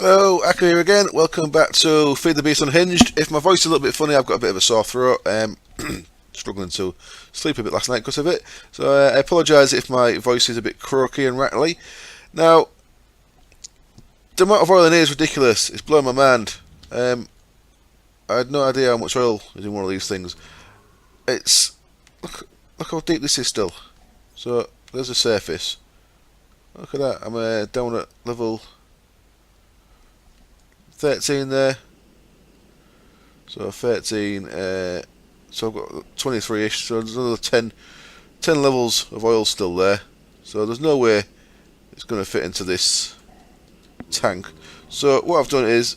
Hello, Akka here again. Welcome back to FTB Unhinged. If my voice is a little bit funny, I've got a bit of a sore throat. Struggling to sleep a bit last night because of it. So I apologise if my voice is a bit croaky and rattly. Now, the amount of oil in here is ridiculous. It's blowing my mind. I had no idea how much oil is in one of these things. It's look how deep this is still. So there's the surface. Look at that. I'm down at level 13 there. So 13. So I've got 23ish. So there's another 10 levels of oil still there. So there's no way it's going to fit into this tank. So what I've done is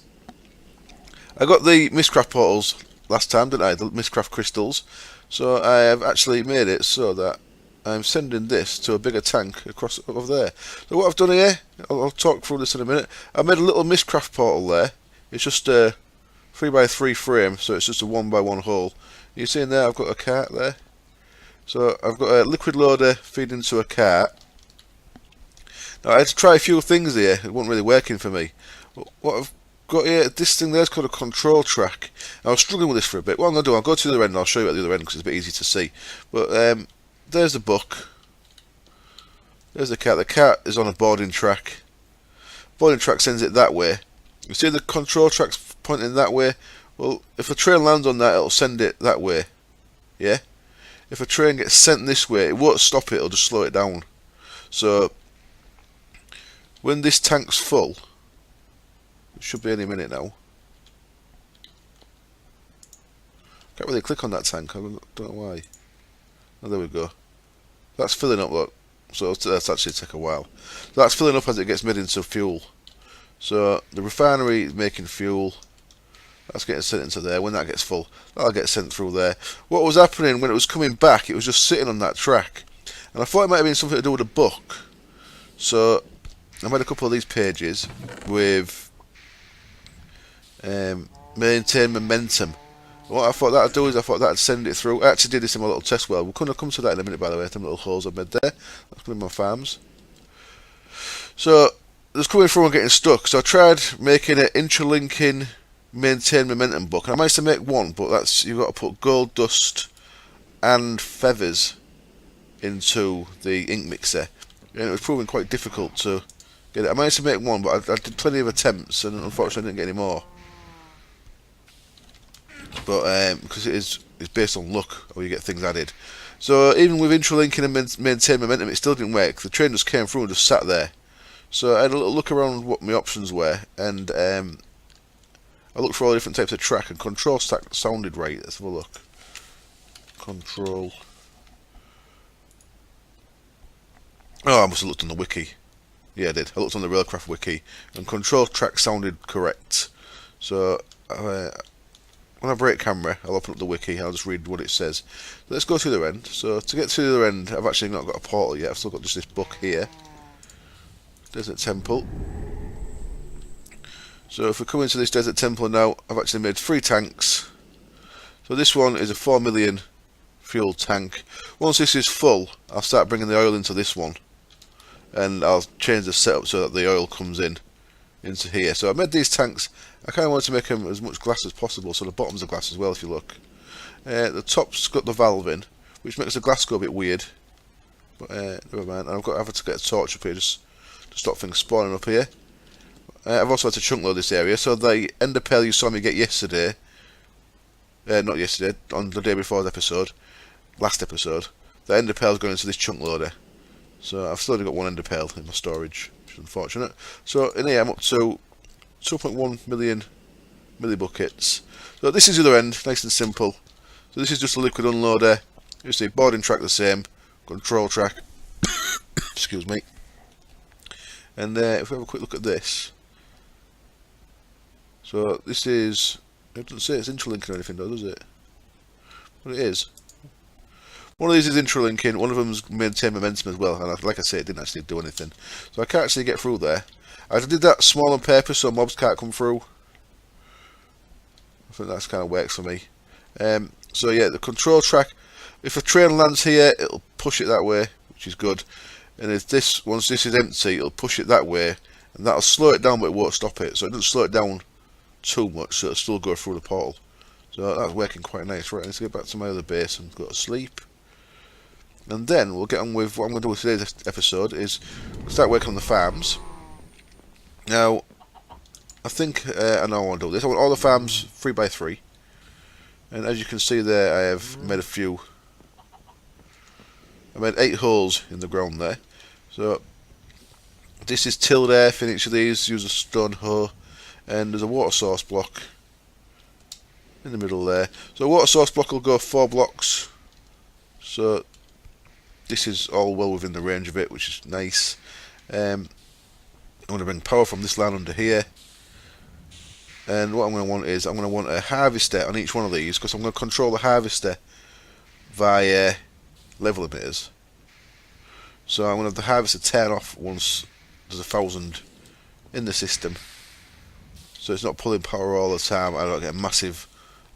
I got the Mistcraft portals last time, didn't I? The Mistcraft crystals. So I have actually made it so that I'm sending this to a bigger tank across over there. So what I've done here, I'll talk through this in a minute. I made a little Mistcraft portal there. It's just a 3x3 frame, so it's just a 1x1 hole. You see in there, I've got a cart there. So I've got a liquid loader feeding into a cart. Now I had to try a few things here. It wasn't really working for me. But what I've got here, this thing there's called a control track. I was struggling with this for a bit. What I'm going to do, I'll go to the other end and I'll show you at the other end because it's a bit easy to see. But there's the book. There's the cart. The cart is on a boarding track. Boarding track sends it that way. You see the control track's pointing that way? Well, if a train lands on that, it'll send it that way. Yeah? If a train gets sent this way, it won't stop it, it'll just slow it down. So, when this tank's full, it should be any minute now. Can't really click on that tank, I don't know why. Oh, there we go. That's filling up, look. So that's actually take a while. So that's filling up as it gets made into fuel. So the refinery is making fuel. That's getting sent into there. When that gets full, that'll get sent through there. What was happening when it was coming back, it was just sitting on that track. And I thought it might have been something to do with a book. So I made a couple of these pages with maintain momentum. What I thought that'd do is I thought that'd send it through. I actually did this in my little test well. We're going to come to that in a minute, by the way. Them little holes I've made there. That's going to be my farms. So it's coming through and getting stuck. So I tried making an interlinking maintain momentum book, and I managed to make one, but that's you've got to put gold dust and feathers into the ink mixer, and it was proving quite difficult to get it. I managed to make one, but I did plenty of attempts, and unfortunately I didn't get any more. But because it's based on luck, or you get things added. So even with interlinking and maintain momentum, it still didn't work. The train just came through and just sat there. So I had a little look around what my options were, and I looked for all the different types of track, and control stack sounded right. Let's have a look. Control. Oh, I must have looked on the wiki. Yeah, I did. I looked on the Railcraft wiki, and control track sounded correct. So when I break camera, I'll open up the wiki. I'll just read what it says. Let's go to the other end. So to get to the other end, I've actually not got a portal yet. I've still got just this book here. Desert Temple. So if we come into this Desert Temple now, I've actually made 3 tanks. So this one is a 4 million fuel tank. Once this is full, I'll start bringing the oil into this one, and I'll change the setup so that the oil comes in into here. So I made these tanks. I kind of wanted to make them as much glass as possible, so the bottoms are glass as well. If you look, the top's got the valve in, which makes the glass go a bit weird. But never mind. And I've had to get a torch up here just to stop things spawning up here. I've also had to chunk load this area. So the ender pearl you saw me get yesterday, not yesterday, on the day before the episode, last episode, the ender pearl's going into this chunk loader. So I've still only got one ender pearl in my storage, which is unfortunate. So in here I'm up to 2.1 million millibuckets. So this is the other end, nice and simple. So this is just a liquid unloader. You see boarding track the same, control track. Excuse me. And if we have a quick look at this. So this is, it doesn't say it's interlinking or anything though, does it? But it is. One of these is interlinking, one of them's maintain momentum as well, and like I say, it didn't actually do anything. So I can't actually get through there. I did that small on purpose so mobs can't come through. I think that's kind of works for me. So yeah, the control track, if a train lands here, it'll push it that way, which is good. And if this, once this is empty, it'll push it that way, and that'll slow it down, but it won't stop it. So it doesn't slow it down too much, so it'll still go through the portal. So that's working quite nice. Right, let's get back to my other base and go to sleep. And then we'll get on with what I'm going to do with today's episode is start working on the farms. Now, I think I know I want to do this. I want all the farms 3x3. And as you can see there, I have made a few. I made 8 holes in the ground there. So this is tilled earth in each of these. Use a stone hoe, and there's a water source block in the middle there. So a water source block will go 4 blocks. So this is all well within the range of it, which is nice. I'm going to bring power from this line under here. And what I'm going to want is I'm going to want a harvester on each one of these, because I'm going to control the harvester via level emitters. So I'm going to have the harvester turn off once there's 1,000 in the system, so it's not pulling power all the time. I don't get a massive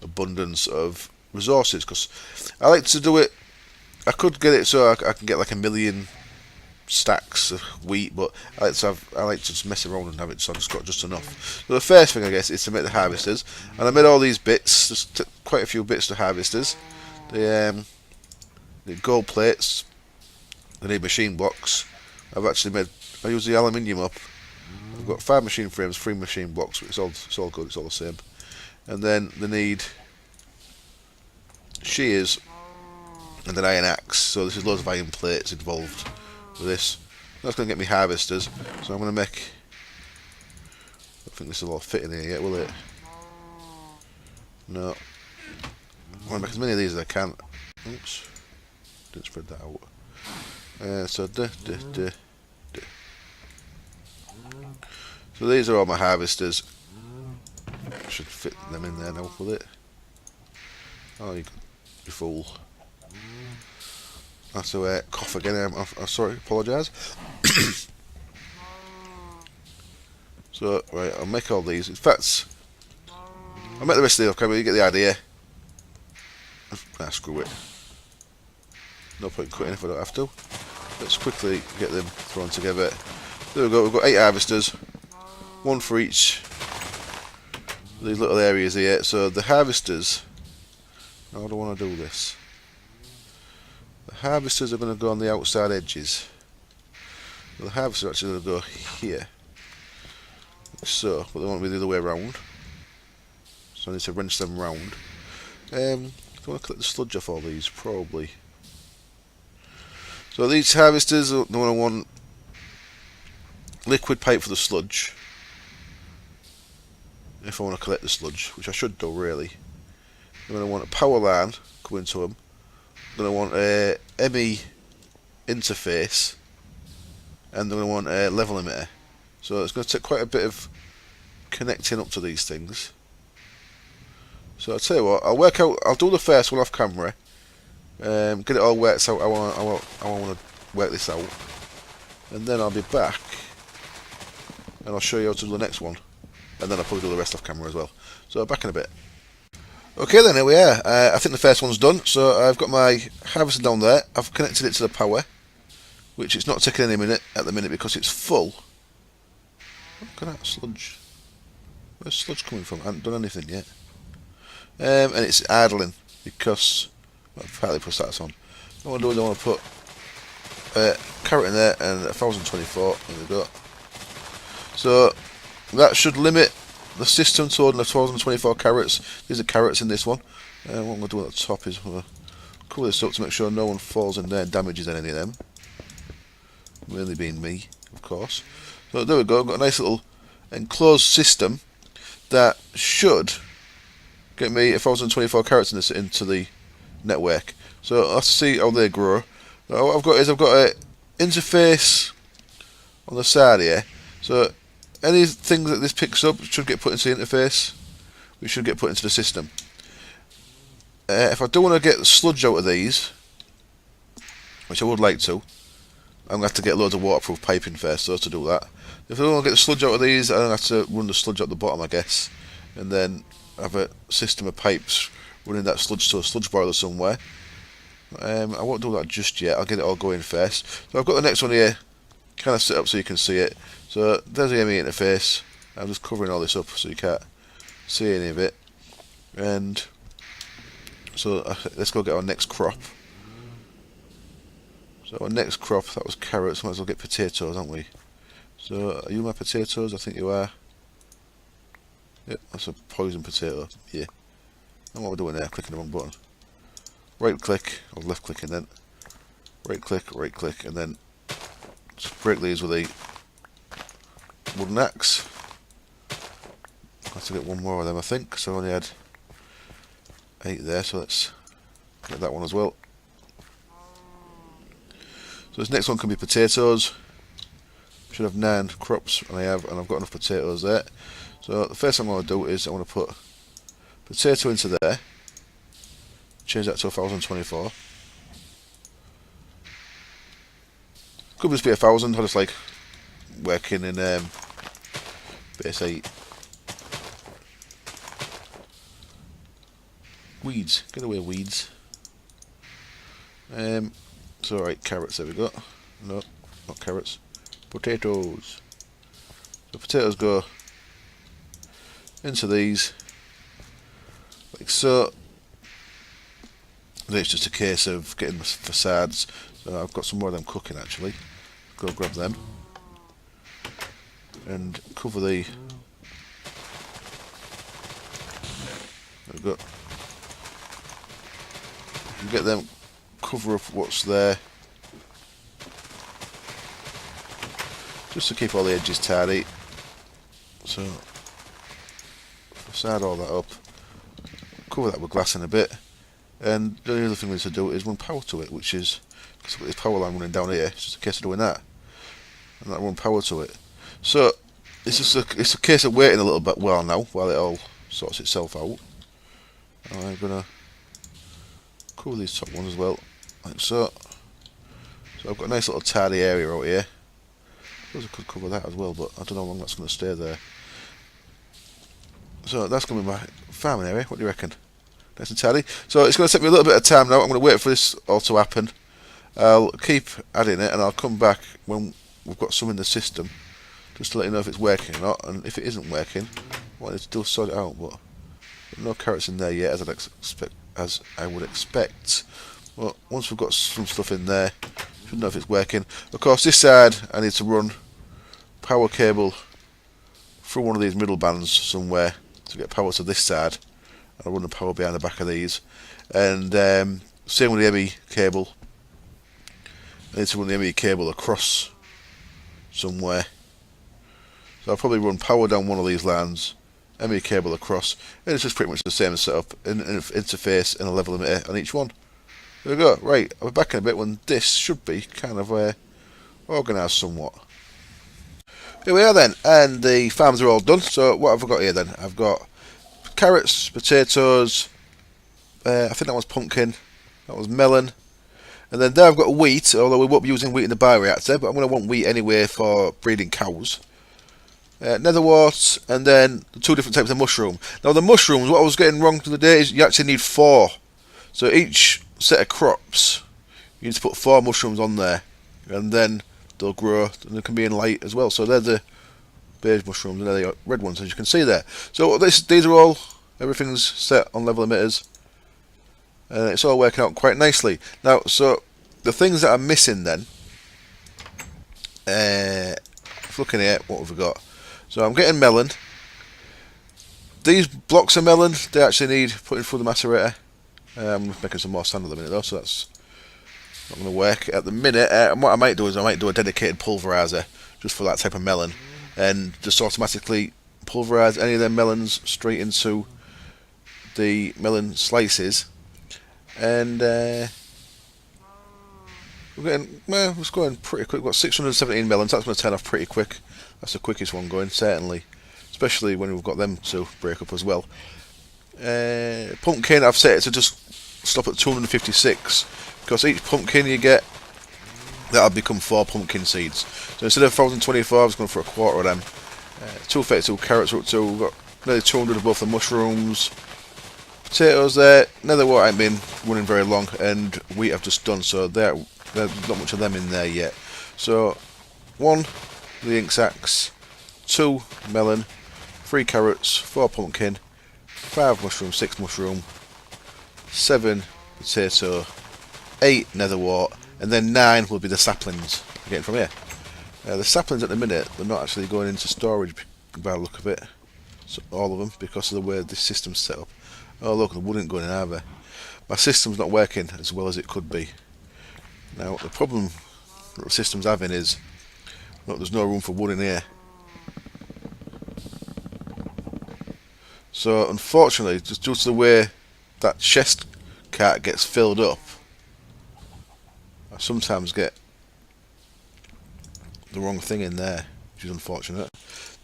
abundance of resources, because I like to do it. I could get it so I can get like 1,000,000 stacks of wheat, but I like to just mess around and have it so I've just got just enough. So the first thing I guess is to make the harvesters, and I made all these bits. There's quite a few bits to harvesters. The gold plates. I need machine blocks. I use the aluminium up. I've got 5 machine frames, 3 machine blocks. But it's all good. It's all the same. And then they need shears and an iron axe. So this is loads of iron plates involved with this. That's going to get me harvesters. So I'm going to make. I don't think this will all fit in here yet, will it? No. I want to make as many of these as I can. Oops. Didn't spread that out. So these are all my harvesters. I should fit them in there now, will it? Oh, you fool. I have to cough again. I'm sorry, apologise. So, right, I'll make all these. In fact, I'll make the rest of these, okay, but you get the idea. Screw it. No point in quitting if I don't have to. Let's quickly get them thrown together. There we go, we've got 8 harvesters. 1 for each of these little areas here. So the harvesters, how do I want to do this? The harvesters are going to go on the outside edges. The harvesters are actually going to go here. So, but they want to be the other way around. So I need to wrench them round. Do I want to collect the sludge off all these? Probably. So these harvesters, they're going to want liquid pipe for the sludge. If I want to collect the sludge, which I should do really. I'm going to want a power line coming to them. I'm going to want a ME interface, and I'm going to want a level emitter. So it's going to take quite a bit of connecting up to these things. So I'll tell you what, I'll do the first one off camera, get it all worked out. I want to work this out, and then I'll be back, and I'll show you how to do the next one, and then I'll probably do the rest off camera as well. So back in a bit. Okay then, here we are. I think the first one's done. So I've got my harvester down there. I've connected it to the power, which it's not taking any minute at the minute because it's full. Look at that sludge. Where's sludge coming from? I haven't done anything yet. And it's idling because I've partly put that on. What I want to do is I want to put a carrot in there and 1024. There we go. So that should limit the system to 1024 carrots. These are carrots in this one. What I'm going to do at the top is I'm going to cover this up to make sure no one falls in there and damages any of them. Mainly being me, of course. So there we go. I've got a nice little enclosed system that should get me 1024 carrots into the network. So let's see how they grow. Now what I've got an interface on the side here. So anything that this picks up should get put into the interface. We should get put into the system. If I do want to get sludge out of these, which I would like to, I'm going to have to get loads of waterproof piping first, so to do that. If I don't want to get the sludge out of these, I'm going to have to run the sludge out the bottom, I guess, and then have a system of pipes running that sludge to a sludge boiler somewhere. I won't do that just yet. I'll get it all going first. So I've got the next one here kind of set up so you can see it. So there's the ME interface. I'm just covering all this up so you can't see any of it. And so let's go get our next crop. So our next crop, that was carrots. Might as well get potatoes, aren't we? So are you my potatoes? I think you are. Yep, that's a poison potato. Yeah. And what we're doing there, clicking the wrong button. Right click, or left click, and then right click, and then just break these with a wooden axe. I have to get one more of them, I think. So I only had 8 there, so let's get that one as well. So this next one can be potatoes. Should have 9 crops, and I've got enough potatoes there. So the first thing I'm going to do is I want to put potato into there. Change that to 1024. Could just be 1000. I just like working in base 8. Weeds, get away weeds. So right, carrots, there we go. No, not carrots. Potatoes. So potatoes go into these, like so. Then it's just a case of getting the facades. So I've got some more of them cooking actually. Go grab them. And cover the... There we go. You get them, cover up what's there, just to keep all the edges tidy. So facade all that up, cover that with glass in a bit, and the other thing we need to do is run power to it, which is, because I've got this power line running down here, it's just a case of doing that, and that run power to it. So it's a case of waiting a little bit while it all sorts itself out. I'm gonna cover these top ones as well, like so. So I've got a nice little tidy area out here. I suppose I could cover that as well, but I don't know how long that's going to stay there. So that's going to be my farming area. What do you reckon? Nice and tidy. So it's going to take me a little bit of time now. I'm going to wait for this all to happen. I'll keep adding it, and I'll come back when we've got some in the system, just to let you know if it's working or not. And if it isn't working, well, it's still sort it out. But no carrots in there yet, as I would expect. Well, once we've got some stuff in there, should know if it's working. Of course, this side I need to run power cable through one of these middle bands somewhere to get power to this side. I'll run the power behind the back of these, and same with the ME cable. I need to run the ME cable across somewhere. So I'll probably run power down one of these lines, ME cable across, and it's just pretty much the same setup, an interface and a level emitter on each one. There we go. Right, I'll be back in a bit when this should be kind of organised somewhat. Here we are then, and the farms are all done. So what have I got here then? I've got carrots, potatoes, I think that was pumpkin, that was melon, and then there I've got wheat, although we won't be using wheat in the bioreactor, but I'm going to want wheat anyway for breeding cows. Netherwort, and then 2 different types of mushroom. Now the mushrooms, what I was getting wrong the other day is you actually need 4. So each set of crops, you need to put 4 mushrooms on there, and then they'll grow, and they can be in light as well. So they're the beige mushrooms, and they're the red ones, as you can see there. So these are all, everything's set on level emitters, and it's all working out quite nicely. Now, so the things that are missing then, looking at what have we got? So I'm getting melon. These blocks of melon, they actually need putting through the macerator. I'm making some more sand at the minute though, so that's not going to work at the minute. And what I might do is I might do a dedicated pulverizer just for that type of melon, and just automatically pulverize any of their melons straight into the melon slices. And we're getting, well, it's going pretty quick. We've got 617 melons. That's going to turn off pretty quick. That's the quickest one going, certainly, especially when we've got them to break up as well. Pumpkin, I've set it to just stop at 256, because each pumpkin you get, that'll become 4 pumpkin seeds. So instead of 1024, I was going for a quarter of them. 232 carrots are up to, we've got nearly 200 of both the mushrooms. Potatoes there, netherwort ain't been running very long, and wheat I've just done, so there's not much of them in there yet. So 1 the ink sacks, 2 melon, 3 carrots, 4 pumpkin, 5 mushroom, 6 mushroom, 7 potato, 8 netherwort, and then 9 will be the saplings we're getting from here. The saplings at the minute, they're not actually going into storage by the look of it, so all of them, because of the way this system's set up. Oh look, the wood ain't going in either. My system's not working as well as it could be. Now the problem that the system's having is, look, there's no room for wood in here. So unfortunately, just due to the way that chest cart gets filled up, I sometimes get the wrong thing in there, which is unfortunate.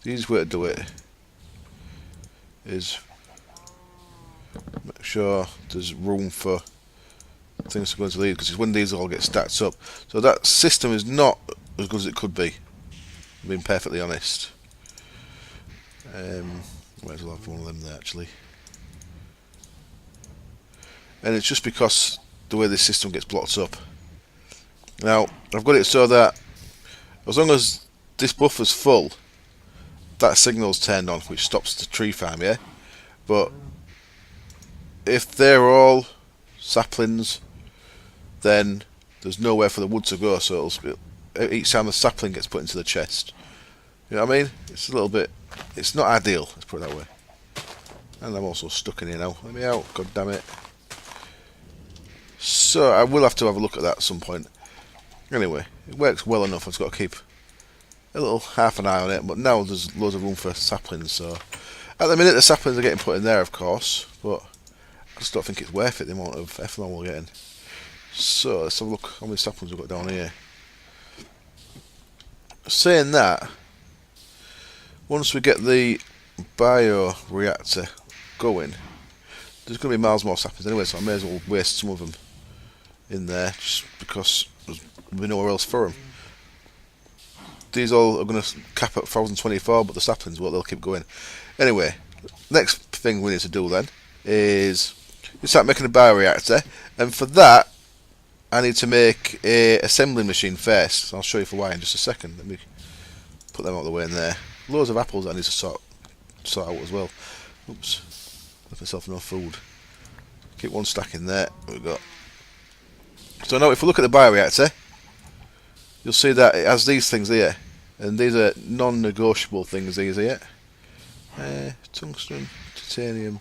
The easiest way to do it is make sure there's room for things to go into these, because when these all get stacked up. So that system is not as good as it could be, being perfectly honest. Might as well have one of them there actually. And it's just because the way this system gets blocked up. Now I've got it so that as long as this buffer's full, that signal's turned on, which stops the tree farm, yeah? But if they're all saplings, then there's nowhere for the wood to go, so each time the sapling gets put into the chest. You know what I mean? It's a little bit, it's not ideal, let's put it that way. And I'm also stuck in here now. Let me out, god damn it. So I will have to have a look at that at some point. Anyway, it works well enough. I've just got to keep a little half an eye on it, but now there's loads of room for saplings, so at the minute the saplings are getting put in there, of course, but I just don't think it's worth it, the amount of ethanol we're getting. So let's have a look how many saplings we've got down here. Saying that, once we get the bioreactor going, there's going to be miles more saplings anyway, so I may as well waste some of them in there, just because there's nowhere else for them. These all are going to cap at 1024, but the saplings, well, they'll keep going. Anyway, next thing we need to do then is you start making a bioreactor, and for that I need to make a assembling machine first. So I'll show you for why in just a second. Let me put them out of the way in there. Loads of apples I need to sort out as well. Oops, left myself no food. Keep one stack in there. There we go. So now if we look at the bioreactor, you'll see that it has these things here, and these are non-negotiable things, these here. Tungsten, titanium.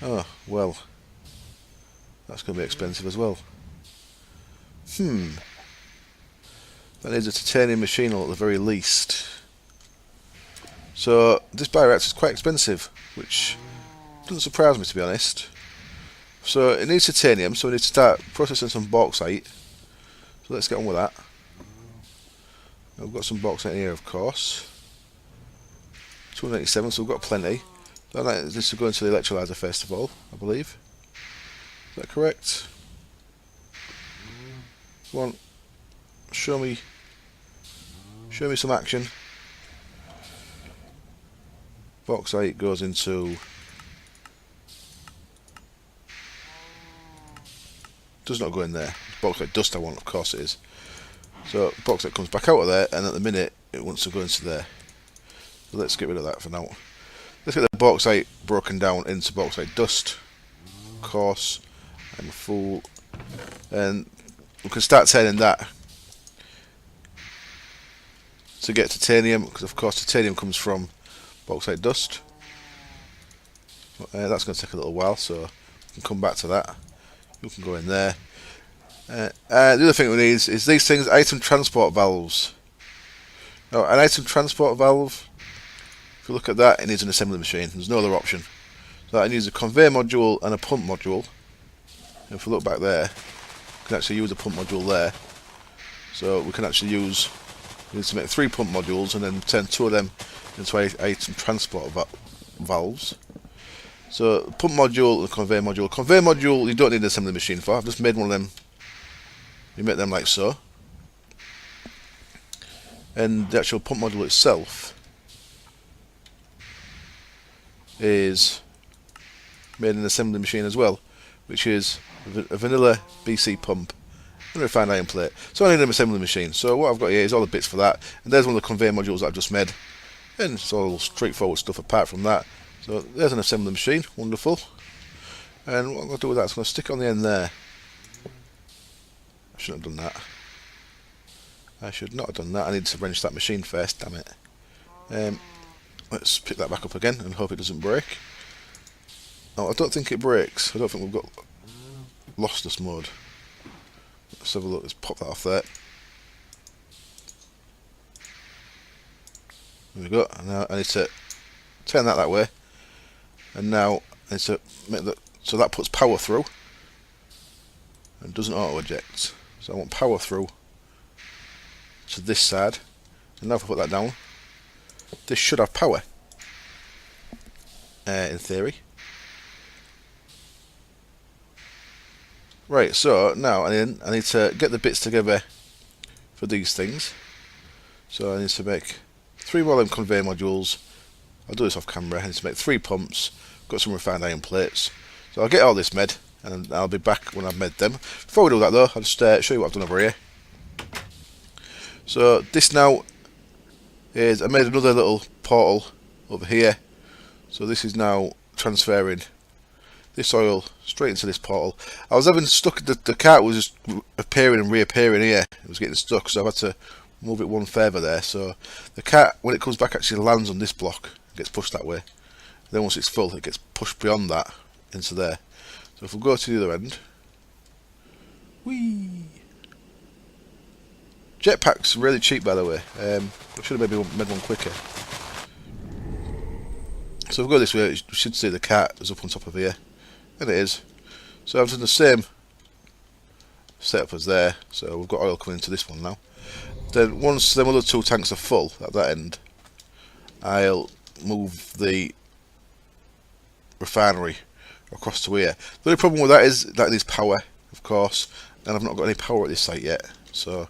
Oh, well, that's going to be expensive as well. That needs a titanium machine at the very least. So this bioreactor is quite expensive, which doesn't surprise me, to be honest. So it needs titanium, so we need to start processing some bauxite. So let's get on with that. We've got some bauxite here, of course. 287, so we've got plenty. So this will go into the electrolyzer first of all, I believe. Is that correct? Come on, show me some action. Bauxite goes into, does not go in there. Bauxite dust I want, of course it is. So bauxite comes back out of there, and at the minute it wants to go into there. So let's get rid of that for now. Let's get the bauxite broken down into bauxite dust. Of course, I'm a fool. And we can start turning that to get titanium, because of course titanium comes from bauxite dust. That's going to take a little while, so we can come back to that. You can go in there. The other thing we need is these things, item transport valves. Now, an item transport valve, if you look at that, it needs an assembly machine. There's no other option. So it needs a conveyor module and a pump module. And if we look back there, we can actually use a pump module there. So we can actually we need to make 3 pump modules and then turn 2 of them into item transport valves. So pump module and conveyor module. Conveyor module you don't need an assembly machine for. I've just made one of them. You make them like so. And the actual pump module itself is made in an assembly machine as well, which is a vanilla BC pump and a refined iron plate. So I need an assembly machine. So what I've got here is all the bits for that, and there's one of the conveyor modules that I've just made, and it's all straightforward stuff apart from that. So there's an assembly machine, wonderful. And what I'm going to do with that is I'm going to stick it on the end there. I shouldn't have done that. I should not have done that. I need to wrench that machine first, damn it. Let's pick that back up again and hope it doesn't break. Oh, I don't think it breaks. I don't think we've got lostness mode. Let's have a look. Let's pop that off there. There we go. And now I need to turn that way. And now I need to make that so that puts power through and doesn't auto eject. So I want power through to this side. And now if I put that down, this should have power. In theory. Right, so now I need to get the bits together for these things. So I need to make 3 more of them conveyor modules. I'll do this off camera. I need to make 3 pumps. Got some refined iron plates. So I'll get all this made, and I'll be back when I've made them. Before we do that though, I'll just show you what I've done over here. So this now is, I made another little portal over here. So this is now transferring this oil straight into this portal. I was having stuck, the cart was just appearing and reappearing here. It was getting stuck, so I've had to move it one further there. So the cart, when it comes back, actually lands on this block, gets pushed that way. Then once it's full, it gets pushed beyond that into there. So if we go to the other end, whee! Jetpack's really cheap, by the way. I should have maybe made one quicker. So if we go this way, you should see the cart is up on top of here. And it is. So I've done the same setup as there. So we've got oil coming into this one now. Then once them other 2 tanks are full at that end, I'll move the refinery across to here. The only problem with that is that it needs power, of course, and I've not got any power at this site yet. So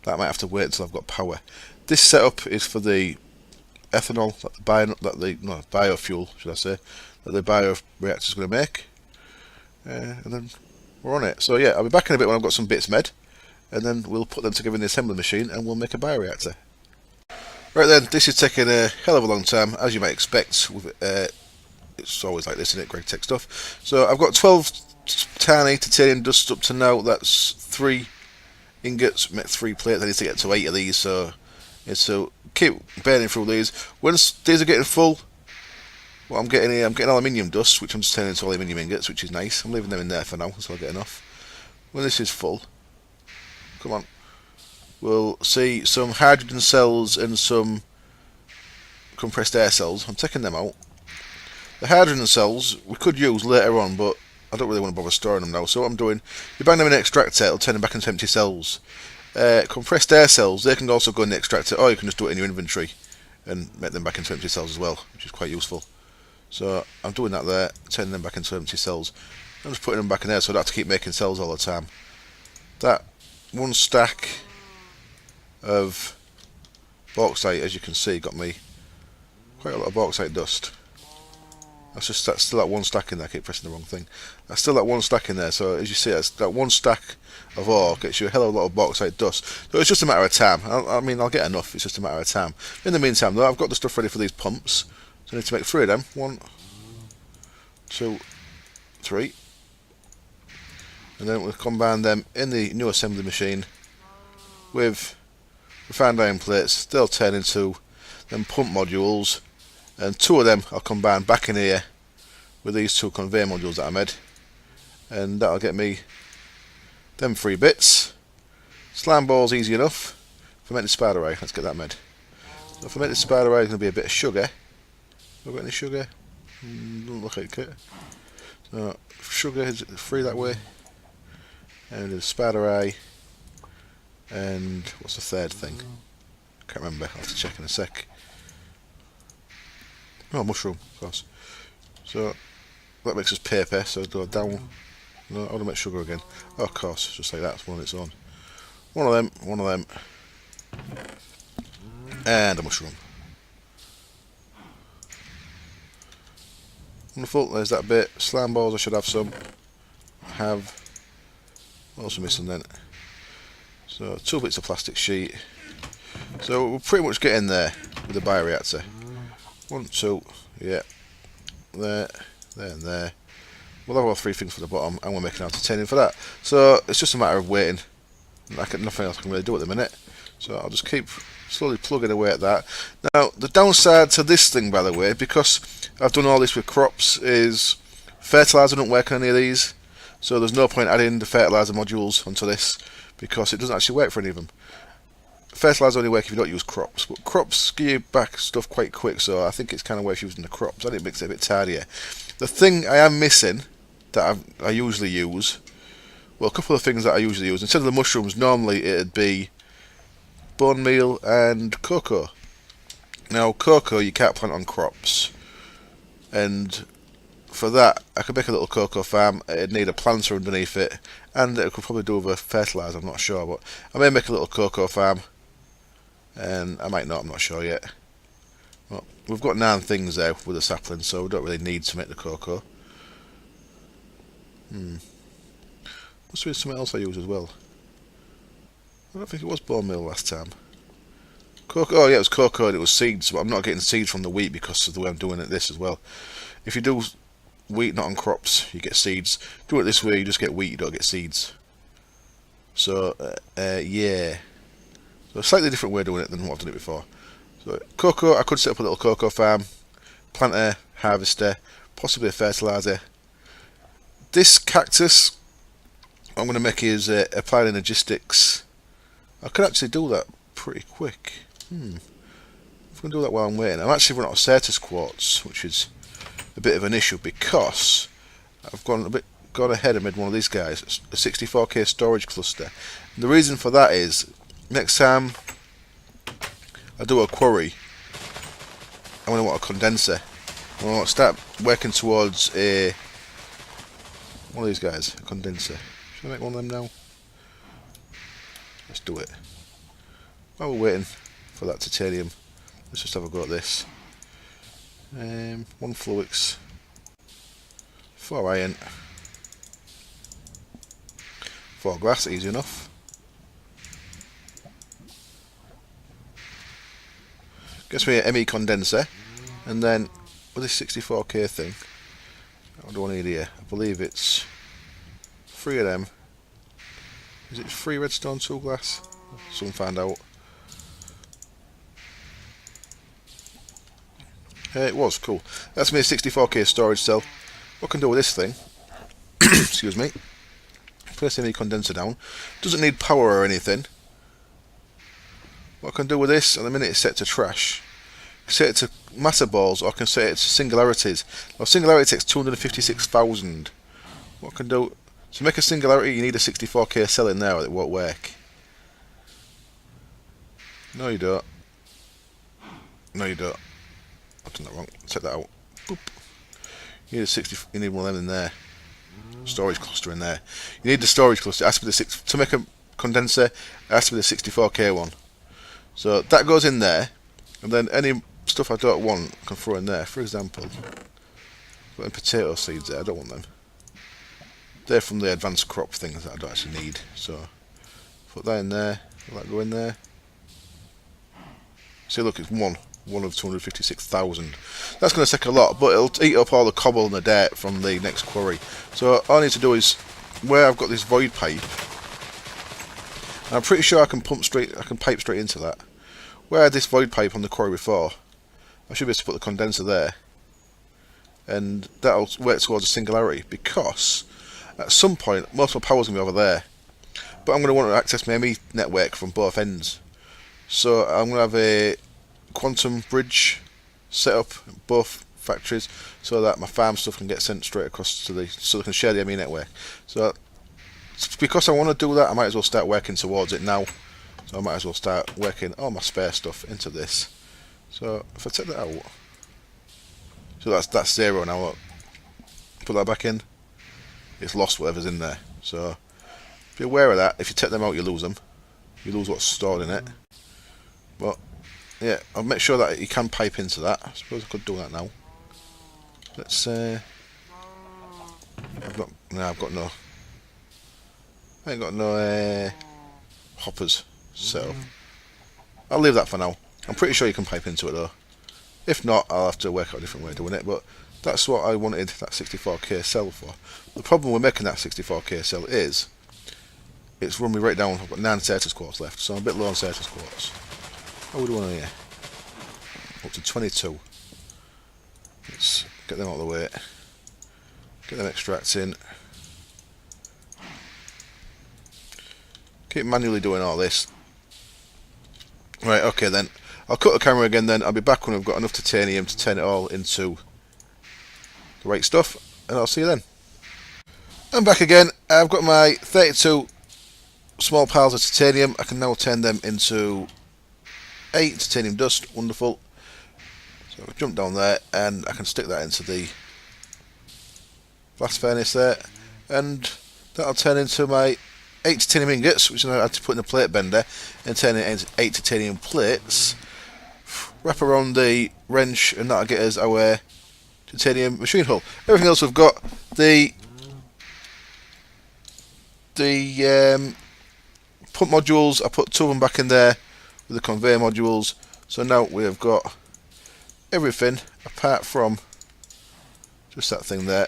that might have to wait until I've got power. This setup is for the ethanol, biofuel, should I say, that the bioreactor is going to make. And then we're on it. So yeah, I'll be back in a bit when I've got some bits made, and then we'll put them together in the assembly machine and we'll make a bioreactor. Right then, this is taking a hell of a long time, as you might expect. With it's always like this, isn't it, Greg Tech stuff. So I've got 12 tiny titanium dust up to now. That's 3 ingots, make 3 plates. I need to get to 8 of these, so it's to keep burning through these. Once these are getting full, what I'm getting here, I'm getting aluminium dust, which I'm just turning into aluminium ingots, which is nice. I'm leaving them in there for now, so I'll get enough. When this is full, come on, we'll see some hydrogen cells and some compressed air cells. I'm taking them out. The hydrogen cells we could use later on, but I don't really want to bother storing them now. So what I'm doing, you bang them in an extractor, it'll turn them back into empty cells. Compressed air cells, they can also go in the extractor, or you can just do it in your inventory and make them back into empty cells as well, which is quite useful. So I'm doing that there, turning them back into empty cells. I'm just putting them back in there so I don't have to keep making cells all the time. That 1 stack of bauxite, as you can see, got me quite a lot of bauxite dust. That's still that 1 stack in there. I keep pressing the wrong thing. That's still that 1 stack in there. So as you see, that's that 1 stack of ore gets you a hell of a lot of bauxite dust. So it's just a matter of time. I mean, I'll get enough. It's just a matter of time. In the meantime, though, I've got the stuff ready for these pumps. So I need to make 3 of them. 1, 2, 3. And then we'll combine them in the new assembly machine with refined iron plates. They'll turn into them pump modules. And 2 of them I'll combine back in here with these 2 conveyor modules that I made, and that'll get me them 3 bits. Slime ball's easy enough. Fermented spider eye, let's get that made. So fermented spider eye is going to be a bit of sugar. Have I got any sugar? Doesn't look like it. So sugar is free that way, and there's spider eye, and what's the third thing? Can't remember. I'll have to check in a sec. Oh, mushroom, of course. So that makes us paper. So go down. No, I want to make sugar again. Oh, of course, just like that. It's one on its own. One of them, and a mushroom. Wonderful. There's that bit. Slime balls. I should have some. What else am I missing then? So 2 bits of plastic sheet. So we'll pretty much get in there with the bioreactor. 1, 2, yeah, there, there and there. We'll have all 3 things for the bottom, and we're making our titanium for that. So it's just a matter of waiting. Nothing else I can really do at the minute. So I'll just keep slowly plugging away at that. Now, the downside to this thing, by the way, because I've done all this with crops, is fertilizer don't work on any of these. So there's no point adding the fertilizer modules onto this, because it doesn't actually work for any of them. Fertilizer only work if you don't use crops, but crops give you back stuff quite quick, so I think it's kind of worth using the crops. I think it makes it a bit tidier. The thing I am missing that I usually use, well, a couple of things that I usually use. Instead of the mushrooms, normally it'd be bone meal and cocoa. Now, cocoa you can't plant on crops, and for that I could make a little cocoa farm. It'd need a planter underneath it, and it could probably do with a fertilizer, I'm not sure, but I may make a little cocoa farm, and I might not, I'm not sure yet. Well, we've got 9 things there with the sapling, so we don't really need to make the cocoa. Must be something else I use as well. I don't think it was bone meal last time. Cocoa, oh yeah, it was cocoa and it was seeds, but I'm not getting seeds from the wheat because of the way I'm doing it this as well. If you do wheat not on crops, you get seeds. Do it this way, you just get wheat, you don't get seeds. So, yeah. So a slightly different way of doing it than what I've done it before. So, cocoa, I could set up a little cocoa farm, planter, harvester, possibly a fertilizer. This cactus, what I'm going to make is apply logistics. I could actually do that pretty quick. I'm going to do that while I'm waiting. I'm actually running out of Certus quartz, which is a bit of an issue because I've gone ahead and made one of these guys, a 64k storage cluster. And the reason for that is next time I do a quarry, I'm going to want a condenser. I'm going to start working towards one of these guys, a condenser. Should I make one of them now? Let's do it. While we're waiting for that titanium, let's just have a go at this. 1 Fluix, 4 iron, 4 glass, easy enough. Gets me an ME condenser, and then with this 64k thing, what do I need here? I believe it's 3 of them. Is it 3 redstone, 2 glass? Soon find out. It was cool. That's me a 64k storage cell. What I can do with this thing? Excuse me. Place the condenser down. Doesn't need power or anything. What I can do with this, at the minute it's set to trash. I can set it to matter balls, or I can set it to singularities. Now, singularity takes 256,000. What I can do to make a singularity, you need a 64k cell in there, or it won't work. No, you don't. No, you don't. I've done that wrong. Take that out. Boop. You need a 60. You need one of them in there. Storage cluster in there. You need the storage cluster. It has to be the to make a condenser. It has to be the 64k one. So that goes in there, and then any stuff I don't want I can throw in there. For example, putting potato seeds there. I don't want them. They're from the advanced crop things that I don't actually need. So put that in there. Will that go in there? See, look, it's one of 256,000. That's going to take a lot, but it'll eat up all the cobble and the dirt from the next quarry. So all I need to do is, where I've got this void pipe, and I'm pretty sure I can pipe straight into that. Where I had this void pipe on the quarry before, I should be able to put the condenser there, and that'll work towards a singularity, because at some point most of my power's going to be over there, but I'm going to want to access my ME network from both ends. So I'm going to have a quantum bridge set up in both factories so that my farm stuff can get sent straight across to so they can share the ME network. So because I want to do that, I might as well start working towards it now. So I might as well start working all my spare stuff into this. So if I take that out, so that's 0 now. Look. Put that back in, it's lost whatever's in there. So be aware of that. If you take them out, you lose them. You lose what's stored in it. But yeah, I'll make sure that you can pipe into that. I suppose I could do that now. Let's I ain't got no hoppers set up. I'll leave that for now. I'm pretty sure you can pipe into it though. If not, I'll have to work out a different way of doing it, but that's what I wanted that 64k cell for. The problem with making that 64k cell is it's run me right down. I've got 9 status quartz left, so I'm a bit low on status quartz. How are we doing here? Up to 22. Let's get them out of the way. Get them extracting. Keep manually doing all this. Right, okay then. I'll cut the camera again then. I'll be back when I've got enough titanium to turn it all into the right stuff. And I'll see you then. I'm back again. I've got my 32 small piles of titanium. I can now turn them into 8 titanium dust. Wonderful. So I'll jump down there and I can stick that into the blast furnace there. And that'll turn into my 8 titanium ingots, which I had to put in a plate bender and turn it into 8 titanium plates. Wrap around the wrench and that'll get us our titanium machine hull. Everything else we've got, the pump modules, I put 2 of them back in there with the conveyor modules. So now we've got everything apart from just that thing there.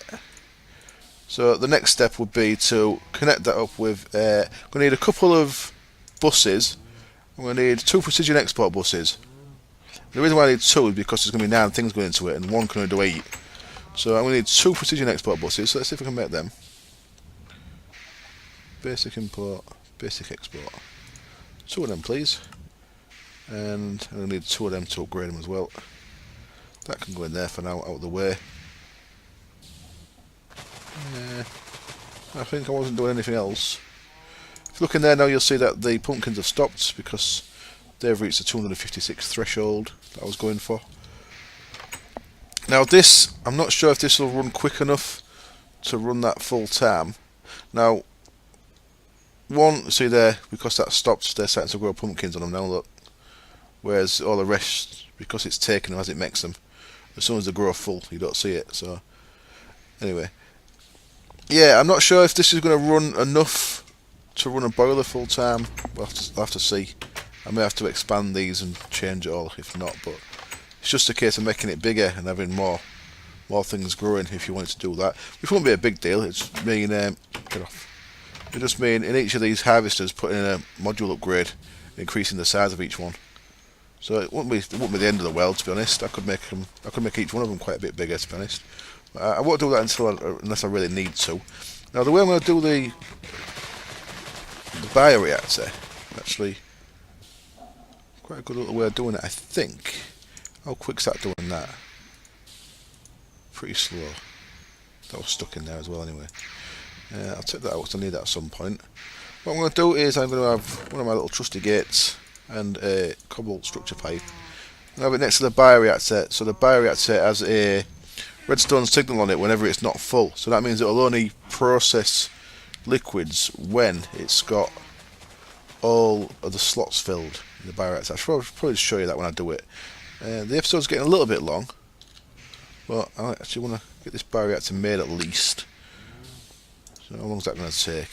So the next step would be to connect that up with, I'm going to need a couple of buses. I'm going to need 2 precision export buses. The reason why I need 2 is because there's going to be 9 things going into it and one can only do 8. So I'm going to need 2 precision export buses, so let's see if we can make them. Basic import, basic export. 2 of them please. And I'm going to need 2 of them to upgrade them as well. That can go in there for now, out of the way. I think I wasn't doing anything else. If you look in there now, you'll see that the pumpkins have stopped because they've reached the 256 threshold that I was going for. Now this, I'm not sure if this will run quick enough to run that full time. Now, one, see there, because that stopped, they're starting to grow pumpkins on them now, look. Whereas all the rest, because it's taken them as it makes them, as soon as they grow full, you don't see it. So, anyway. Yeah, I'm not sure if this is going to run enough to run a boiler full time. I'll have to see. I may have to expand these and change it all if not, but it's just a case of making it bigger and having more things growing if you wanted to do that. Which won't be a big deal. It's mean get off. It just mean in each of these harvesters putting in a module upgrade, increasing the size of each one. So it won't be the end of the world, to be honest. I could make each one of them quite a bit bigger, to be honest. I won't do that unless I really need to. Now the way I'm going to do the bioreactor, actually, quite a good little way of doing it, I think. How quick's that doing that? Pretty slow. That was stuck in there as well anyway. I'll take that out because I need that at some point. What I'm going to do is I'm going to have one of my little trusty gates and a cobalt structure pipe. And have it next to the bioreactor, so the bioreactor has a redstone signal on it whenever it's not full. So that means it will only process liquids when it's got all of the slots filled in the bioreactor. I should probably show you that when I do it. The episode's getting a little bit long, but I actually want to get this bioreactor made at least. So how long is that going to take?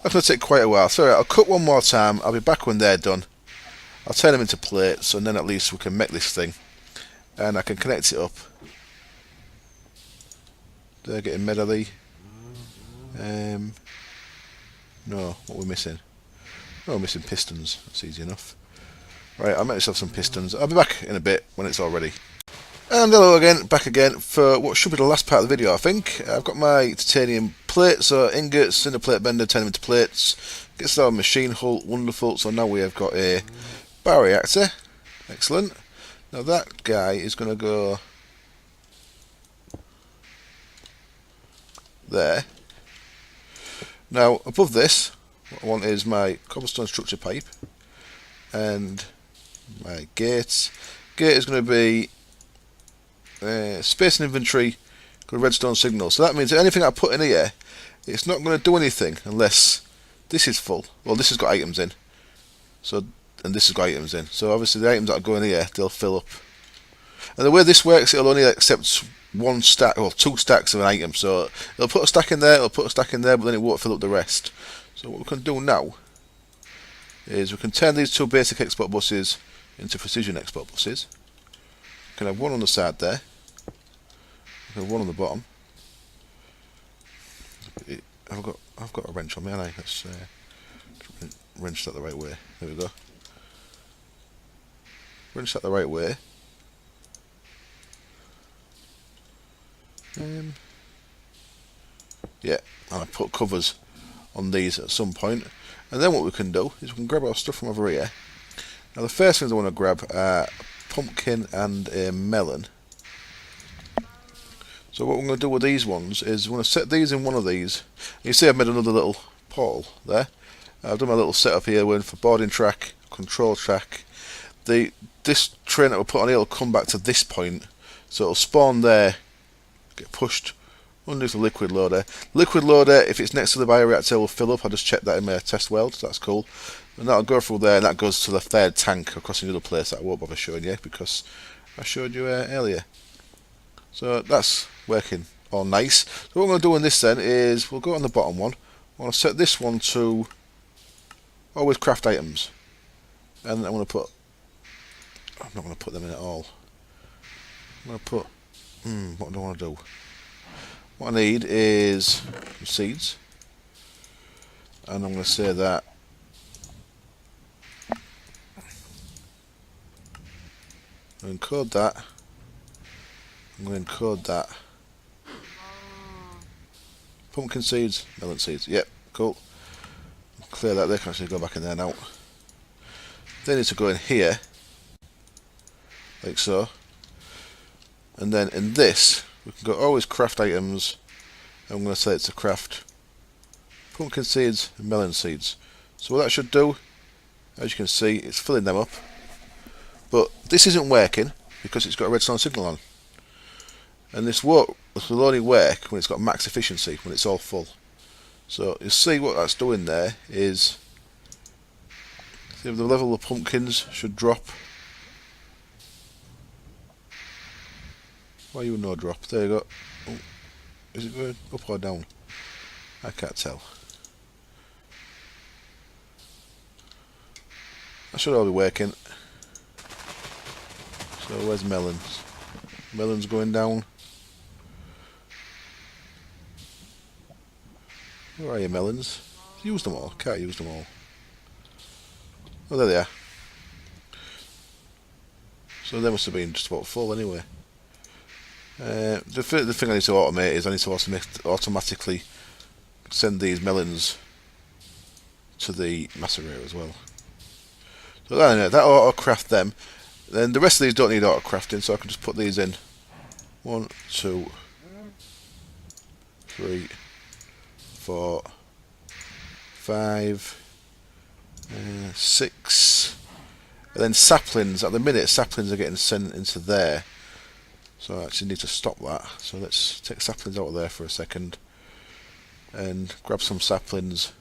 That's going to take quite a while. So I'll cut one more time. I'll be back when they're done. I'll turn them into plates, and then at least we can make this thing. And I can connect it up. They're getting made, are they? No, what are we missing? Oh, we're missing pistons. That's easy enough. Right, I'll make myself some pistons. I'll be back in a bit when it's all ready. And hello again, back again for what should be the last part of the video, I think. I've got my titanium plates, so ingots in a plate bender, turn them into plates. Gets our machine hull, wonderful. So now we have got a bioreactor. Excellent. Now that guy is going to go there. Now above this, what I want is my cobblestone structure pipe and my gate. Gate is going to be space and inventory, got a redstone signal. So that means that anything I put in here, it's not going to do anything unless this is full. Well, this has got items in. So, and this has got items in. So obviously the items that go in here, they'll fill up. And the way this works, it'll only accept one stack or 2 stacks of an item. So it'll put a stack in there, it'll put a stack in there, but then it won't fill up the rest. So what we can do now is we can turn these two basic export buses into precision export buses. We can have one on the side there, we can have one on the bottom. I've got a wrench on me, haven't I? Let's wrench that the right way. There we go. Wrench that the right way. Yeah, and I put covers on these at some point. And then what we can do is we can grab our stuff from over here. Now the first things I want to grab are pumpkin and a melon. So what we're going to do with these ones is we're going to set these in one of these. You see I've made another little portal there. I've done my little setup here with for boarding track, control track. This train that we'll put on here will come back to this point. So it'll spawn there, get pushed underneath the liquid loader. Liquid loader, if it's next to the bioreactor, will fill up. I just checked that in my test weld, so that's cool. And that'll go through there, and that goes to the third tank across another place that I won't bother showing you because I showed you earlier. So that's working all nice. So what we're going to do on this then is we'll go on the bottom one. I want to set this one to always craft items, and I'm not going to put them in at all. I'm going to put what do I want to do? What I need is some seeds, and I'm going to say that I'm going to encode that. I'm going to encode that. Pumpkin seeds, melon seeds. Yep, cool. Clear that. They can actually go back in there now. They need to go in here, like so. And then in this, we can go always craft items. I'm going to say it's to craft pumpkin seeds and melon seeds. So what that should do, as you can see, it's filling them up. But this isn't working because it's got a redstone signal on. And this will only work when it's got max efficiency, when it's all full. So you'll see what that's doing there is, see the level of pumpkins should drop. Why are you no drop? There you go. Oh, is it going up or down? I can't tell. That should all be working. So where's melons? Melons going down. Where are your melons? Use them all. Can't use them all. Oh, there they are. So they must have been just about full anyway. The thing I need to automate is I need to automatically send these melons to the macerator as well. So that auto craft them. Then the rest of these don't need auto crafting, so I can just put these in. 1, 2, 3, 4, 5, 6. And then saplings. At the minute, saplings are getting sent into there. So I actually need to stop that. So let's take saplings out of there for a second and grab some saplings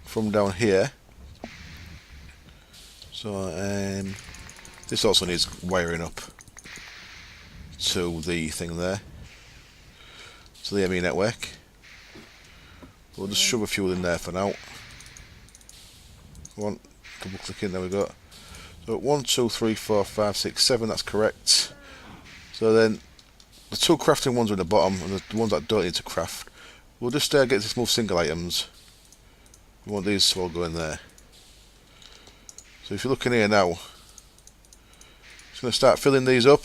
from down here. So this also needs wiring up to the thing there, to the ME network. We'll just shove a few in there for now. One, double click in, there we go. So 1, 2, 3, 4, 5, 6, 7, that's correct. So then the two crafting ones are in the bottom, and the ones that don't need to craft, we'll just get to move single items. We want these to all go in there. So if you look in here now, it's going to start filling these up.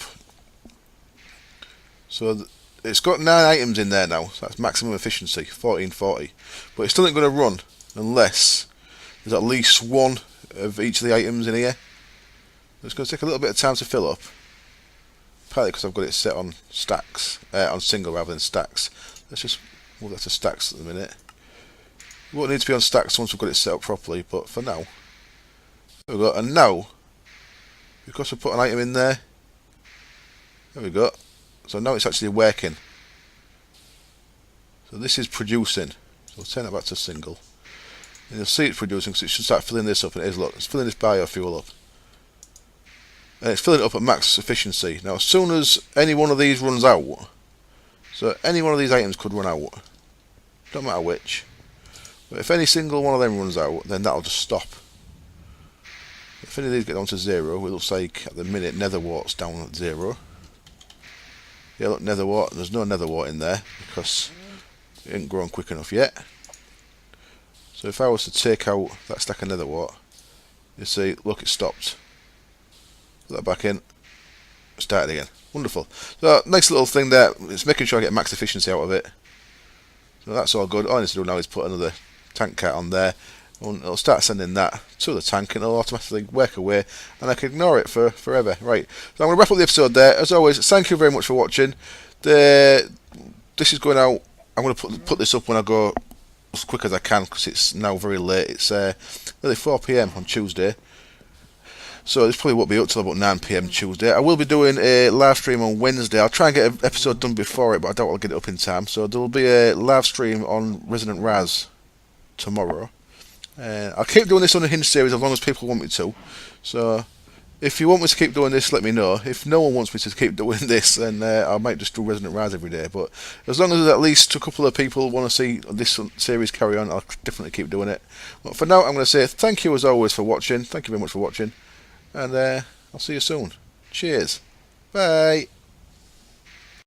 So it's got 9 items in there now, so that's maximum efficiency, 1440. But it's still not going to run unless there's at least one of each of the items in here. It's going to take a little bit of time to fill up. Partly because I've got it set on stacks, on single rather than stacks. Let's just move that to stacks at the minute. It won't need to be on stacks once we've got it set up properly, but for now. There we go, and now, because we put an item in there, there we go. So now it's actually working. So this is producing. So we'll turn that back to single. And you'll see it's producing because it should start filling this up, and it is, look, it's filling this biofuel up. And it's filling it up at max efficiency. Now as soon as any one of these runs out, so any one of these items could run out, don't matter which, but But if any single one of them runs out, then that'll just stop. If any of these get down to 0, it looks like at the minute netherwart's down at 0. Yeah, look, netherwart, there's no netherwart in there because it ain't grown quick enough yet. So if I was to take out that stack of netherwart, you see, look, it stopped. Put that back in, start it again. Wonderful. So, nice little thing there. It's making sure I get max efficiency out of it. So that's all good. All I need to do now is put another tank cat on there. And it'll start sending that to the tank and it'll automatically work away and I can ignore it for forever. Right, so I'm going to wrap up the episode there. As always, thank you very much for watching. This is going out, I'm going to put this up when I go as quick as I can because it's now very late. It's nearly 4 PM on Tuesday. So this probably won't be up till about 9 PM Tuesday. I will be doing a live stream on Wednesday. I'll try and get an episode done before it, but I doubt I'll get it up in time. So there will be a live stream on Resident Raz tomorrow. I'll keep doing this on the Hinge series as long as people want me to. So if you want me to keep doing this, let me know. If no one wants me to keep doing this, then I might just do Resident Raz every day. But as long as at least a couple of people want to see this series carry on, I'll definitely keep doing it. But for now, I'm going to say thank you as always for watching. Thank you very much for watching. And I'll see you soon. Cheers. Bye.